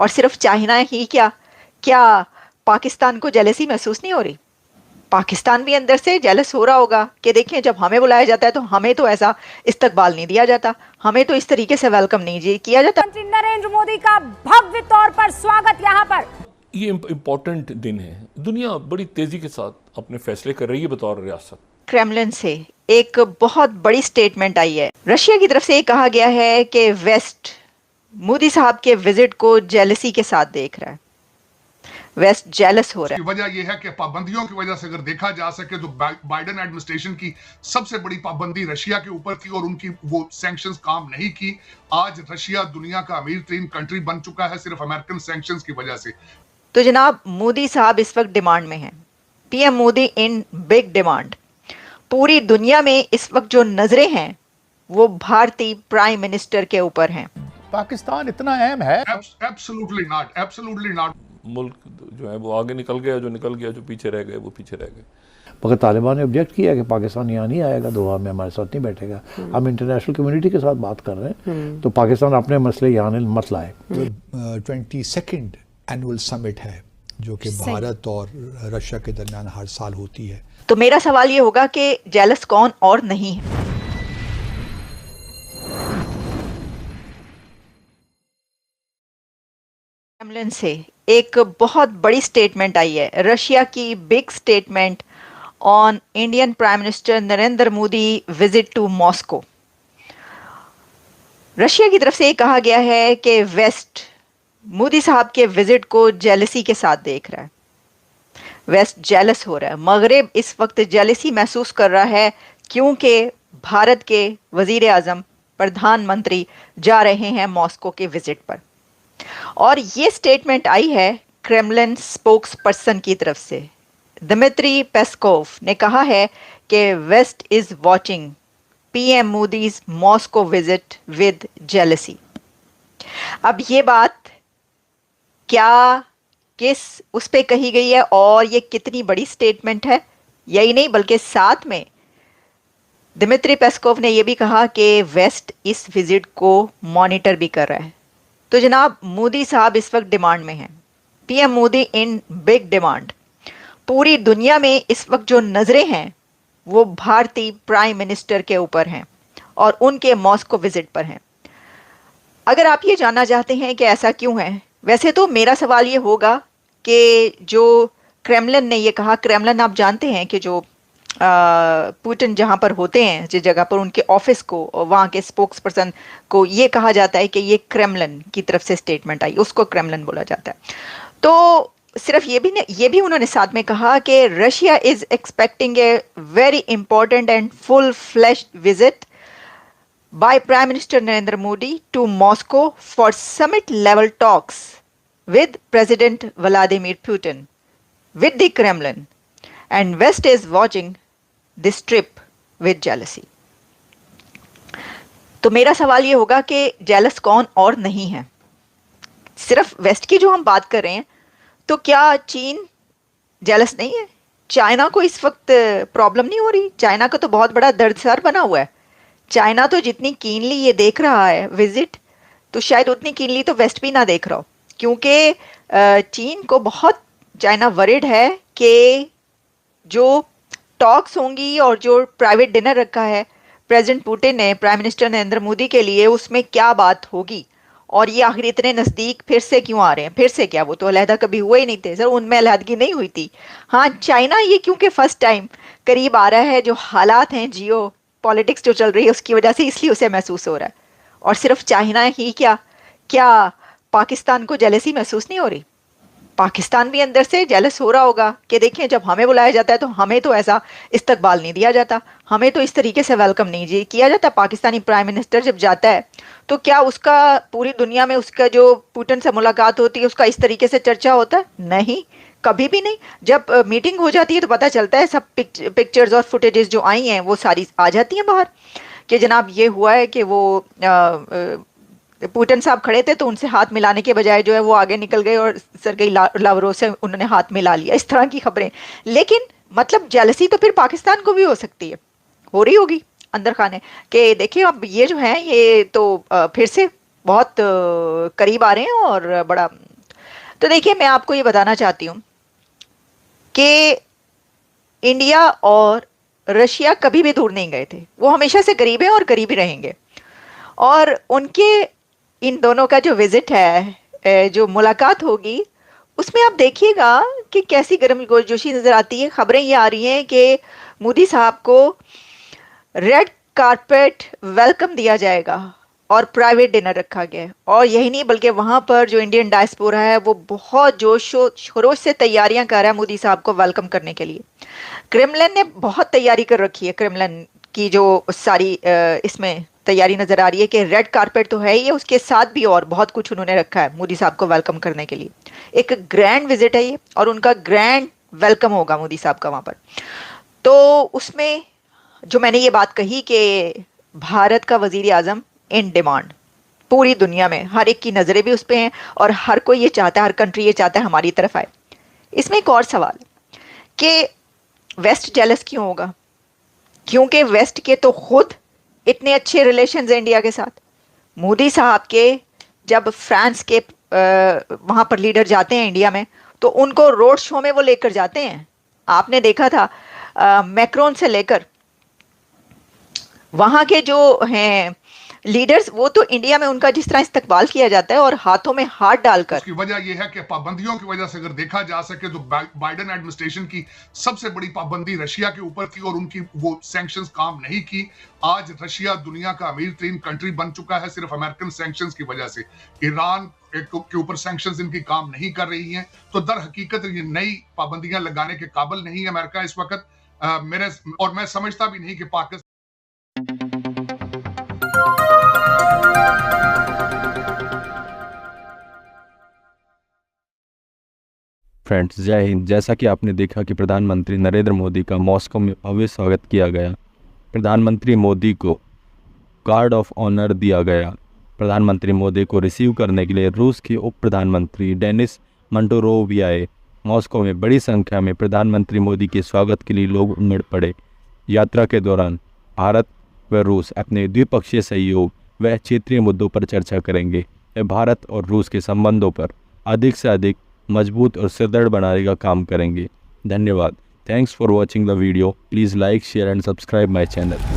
और सिर्फ चाइना ही क्या, क्या पाकिस्तान को जेलसी महसूस नहीं हो रही? पाकिस्तान भी अंदर से जेलस हो रहा होगा कि देखें जब हमें बुलाया जाता है तो हमें तो ऐसा इस्तकबाल नहीं दिया जाता, हमें तो इस तरीके से वेलकम नहीं जी किया जाता। प्रधानमंत्री नरेंद्र मोदी का भव्य तौर पर स्वागत यहाँ पर। ये इम्पोर्टेंट दिन है, दुनिया बड़ी तेजी के साथ अपने फैसले कर रही है बतौर रियासत। क्रेमलिन से एक बहुत बड़ी स्टेटमेंट आई है। रशिया की तरफ से कहा गया है कि वेस्ट मोदी साहब के विजिट को जेलसी के साथ देख रहा है, वेस्ट जेलस हो रहा है। वजह यह है कि पाबंदियों की वजह से अगर देखा जा सके तो बाइडेन एडमिनिस्ट्रेशन की सबसे बड़ी पाबंदी रशिया के ऊपर थी और उनकी वो सैंक्शंस काम नहीं की। आज रशिया दुनिया का अमीर तरीन कंट्री बन चुका है सिर्फ अमेरिकन सैंक्शंस की वजह से। तो जनाब मोदी साहब इस वक्त डिमांड में हैं, PM Modi in big demand. पूरी दुनिया में इस वक्त जो नजरें हैं वो भारतीय प्राइम मिनिस्टर के ऊपर हैं। पाकिस्तान इतना अहम है? Absolutely not, absolutely not. मुल्क जो है वो आगे निकल गया, जो निकल गया, जो पीछे रह गए वो पीछे रह गए। मगर तालिबान ने ऑब्जेक्ट किया कि पाकिस्तान यहाँ नहीं आएगा, दोहा में हमारे साथ नहीं बैठेगा। हम इंटरनेशनल कम्युनिटी के साथ बात कर रहे हैं, तो पाकिस्तान अपने मसले यहाँ मत लाए। 22nd एनुअल समिट है जो कि भारत और रशिया के दरमियान हर साल होती है। तो मेरा सवाल ये होगा कि जेलस कौन और नहीं है? क्रेमलिन से एक बहुत बड़ी स्टेटमेंट आई है, रशिया की big statement on Indian prime minister Narendra Modi visit to Moscow. Russia की तरफ से कहा गया है कि वेस्ट मोदी साहब के विजिट को जेलसी के साथ देख रहा है, वेस्ट जेलस हो रहा है। मगरिब इस वक्त जेलसी महसूस कर रहा है क्योंकि भारत के वजीर आजम प्रधानमंत्री जा रहे हैं मॉस्को के विजिट पर। और ये स्टेटमेंट आई है क्रेमलिन स्पोक्स पर्सन की तरफ से। दिमित्री पेस्कोव ने कहा है कि West is watching PM Modi's Moscow visit with jealousy. अब ये बात क्या किस उस पे कही गई है और ये कितनी बड़ी स्टेटमेंट है? यही नहीं बल्कि साथ में दिमित्री पेस्कोव ने यह भी कहा कि वेस्ट इस विजिट को मॉनिटर भी कर रहा है। तो जनाब मोदी साहब इस वक्त डिमांड में हैं, PM Modi in big demand. पूरी दुनिया में इस वक्त जो नजरें हैं वो भारतीय प्राइम मिनिस्टर के ऊपर हैं और उनके मॉस्को विजिट पर हैं। अगर आप ये जानना चाहते हैं कि ऐसा क्यों है, वैसे तो मेरा सवाल ये होगा कि जो क्रेमलिन ने ये कहा, क्रेमलिन आप जानते हैं कि जो पुतिन जहाँ पर होते हैं, जिस जगह पर उनके ऑफिस को, वहाँ के स्पोक्स पर्सन को ये कहा जाता है कि ये क्रेमलिन की तरफ से स्टेटमेंट आई, उसको क्रेमलिन बोला जाता है। तो सिर्फ ये भी उन्होंने साथ में कहा कि Russia is expecting a very important and full fleshed visit by Prime Minister Narendra Modi to Moscow for summit level talks with President Vladimir Putin with the Kremlin, and West is watching this trip with jealousy. तो मेरा सवाल ये होगा कि jealous कौन और नहीं है? सिर्फ वेस्ट की जो हम बात कर रहे हैं, तो क्या चीन जेलस नहीं है? चाइना को इस वक्त प्रॉब्लम नहीं हो रही? चाइना का तो बहुत बड़ा दर्दसर बना हुआ है। चाइना तो जितनी कीनली ये देख रहा है विजिट, तो शायद उतनी कीनली तो वेस्ट भी ना देख रहा हो, क्योंकि चीन को बहुत चाइना वरिड है कि जो टॉक्स होंगी और जो प्राइवेट डिनर रखा है प्रेसिडेंट पुतिन ने प्राइम मिनिस्टर नरेंद्र मोदी के लिए, उसमें क्या बात होगी और ये आखिर इतने नज़दीक फिर से क्यों आ रहे हैं? फिर से क्या, वो तो अलहदा कभी हुए ही नहीं थे सर, उनमें अलहदगी नहीं हुई थी। हाँ, चाइना ये क्योंकि फर्स्ट टाइम करीब आ रहा है, जो हालात हैं जियो पॉलिटिक्स जो चल रही है उसकी वजह से, इसलिए उसे महसूस हो रहा है। और सिर्फ चाइना ही क्या, क्या पाकिस्तान को जेलसी महसूस नहीं हो रही? पाकिस्तान भी अंदर से जेलस हो रहा होगा कि देखें जब हमें बुलाया जाता है तो हमें तो ऐसा इस्तकबाल नहीं दिया जाता, हमें तो इस तरीके से वेलकम नहीं किया जाता। पाकिस्तानी प्राइम मिनिस्टर जब जाता है तो क्या उसका पूरी दुनिया में उसका जो पुतिन से मुलाकात होती है उसका इस तरीके से चर्चा होता है? नहीं, कभी भी नहीं। जब मीटिंग हो जाती है तो पता चलता है, सब पिक्चर्स और फुटेजेस जो आई हैं वो सारी आ जाती हैं बाहर कि जनाब ये हुआ है कि वो पुतिन साहब खड़े थे तो उनसे हाथ मिलाने के बजाय जो है वो आगे निकल गए और सरगेई लावरोव से उन्होंने हाथ मिला लिया, इस तरह की खबरें। लेकिन मतलब जेलसी तो फिर पाकिस्तान को भी हो सकती है, हो रही होगी अंदर खाने कि देखिए अब ये जो है ये तो फिर से बहुत करीब आ रहे हैं और बड़ा तो देखिए, मैं आपको ये बताना चाहती हूँ कि इंडिया और रशिया कभी भी दूर नहीं गए थे, वो हमेशा से करीब हैं और करीब ही रहेंगे। और उनके इन दोनों का जो विजिट है, जो मुलाकात होगी, उसमें आप देखिएगा कि कैसी गर्मजोशी नजर आती है। खबरें ये आ रही हैं कि मोदी साहब को रेड कारपेट वेलकम दिया जाएगा और प्राइवेट डिनर रखा गया है। और यही नहीं, बल्कि वहाँ पर जो इंडियन डायस्पोरा है वो बहुत जोशो खरोश से तैयारियां कर रहा है मोदी साहब को वेलकम करने के लिए। क्रेमलिन ने बहुत तैयारी कर रखी है। क्रेमलिन की जो सारी इसमें तैयारी नजर आ रही है कि रेड कारपेट तो है ही है, उसके साथ भी और बहुत कुछ उन्होंने रखा है मोदी साहब को वेलकम करने के लिए। एक ग्रैंड विजिट है ये, और उनका ग्रैंड वेलकम होगा मोदी साहब का वहाँ पर। तो उसमें जो मैंने ये बात कही कि भारत का वजीर आजम इन डिमांड, पूरी दुनिया में हर एक की नज़रें भी उस पर हैं और हर कोई ये चाहता है, हर कंट्री ये चाहता है हमारी तरफ आए। इसमें एक और सवाल है कि वेस्ट जेलस क्यों होगा? क्योंकि वेस्ट के तो खुद इतने अच्छे रिलेशंस हैं इंडिया के साथ। मोदी साहब के जब फ्रांस के वहाँ पर लीडर जाते हैं इंडिया में, तो उनको रोड शो में वो लेकर जाते हैं। आपने देखा था मैक्रोन से लेकर वहाँ के जो हैं लीडर्स, वो तो इंडिया में उनका जिस तरह इस्तकबाल किया जाता है और हाथों में हाथ डालकर। उसकी वजह यह है कि पाबंदियों की वजह से अगर देखा जा सके तो बाइडेन एडमिनिस्ट्रेशन की सबसे बड़ी पाबंदी रशिया के ऊपर थी और उनकी वो सैंक्शंस काम नहीं की। आज रशिया दुनिया का अमीर तरीन कंट्री बन चुका है सिर्फ अमेरिकन सैंक्शंस की वजह से। ईरान के ऊपर सैंक्शंस इनकी काम नहीं कर रही हैं। तो दर हकीकत ये नई पाबंदियां लगाने के काबिल नहीं है अमेरिका इस वक्त। मैं समझता भी नहीं कि पाकिस्तान फ्रेंड्स, जय हिंद। जैसा कि आपने देखा कि प्रधानमंत्री नरेंद्र मोदी का मॉस्को में भव्य स्वागत किया गया। प्रधानमंत्री मोदी को गार्ड ऑफ ऑनर दिया गया। प्रधानमंत्री मोदी को रिसीव करने के लिए रूस के उप प्रधानमंत्री डेनिस मंटोरोव भी आए। मॉस्को में बड़ी संख्या में प्रधानमंत्री मोदी के स्वागत के लिए लोग उमड़ पड़े। यात्रा के दौरान भारत व रूस अपने द्विपक्षीय सहयोग व क्षेत्रीय मुद्दों पर चर्चा करेंगे। वे भारत और रूस के संबंधों पर अधिक से अधिक मजबूत और सुदृढ़ बनाने का काम करेंगे। धन्यवाद। Thanks for watching the video. Please like, share and subscribe my channel.